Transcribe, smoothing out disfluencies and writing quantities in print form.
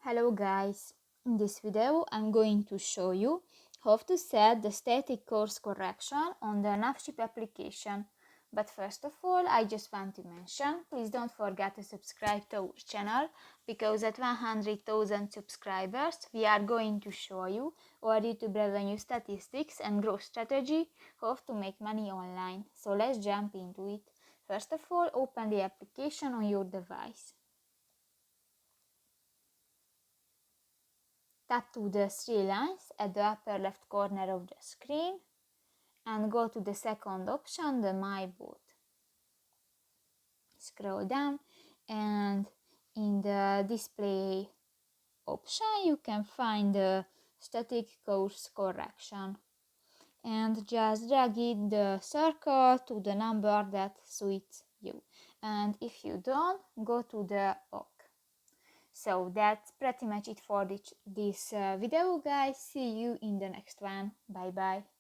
Hello guys, in this video I'm going to show you how to set the static course correction on the NavShip application. But first of all, I just want to mention, please don't forget to subscribe to our channel, because at 100,000 subscribers we are going to show you our YouTube revenue statistics and growth strategy, how to make money online. So let's jump into it. First of all, open the application on your device. Tap to the three lines at the upper left corner of the screen and go to the second option, the My Boat. Scroll down and in the display option you can find the static course correction and just drag it the circle to the number that suits you, and if you don't, go to the OK. So that's pretty much it for this video, guys. See you in the next one. Bye bye.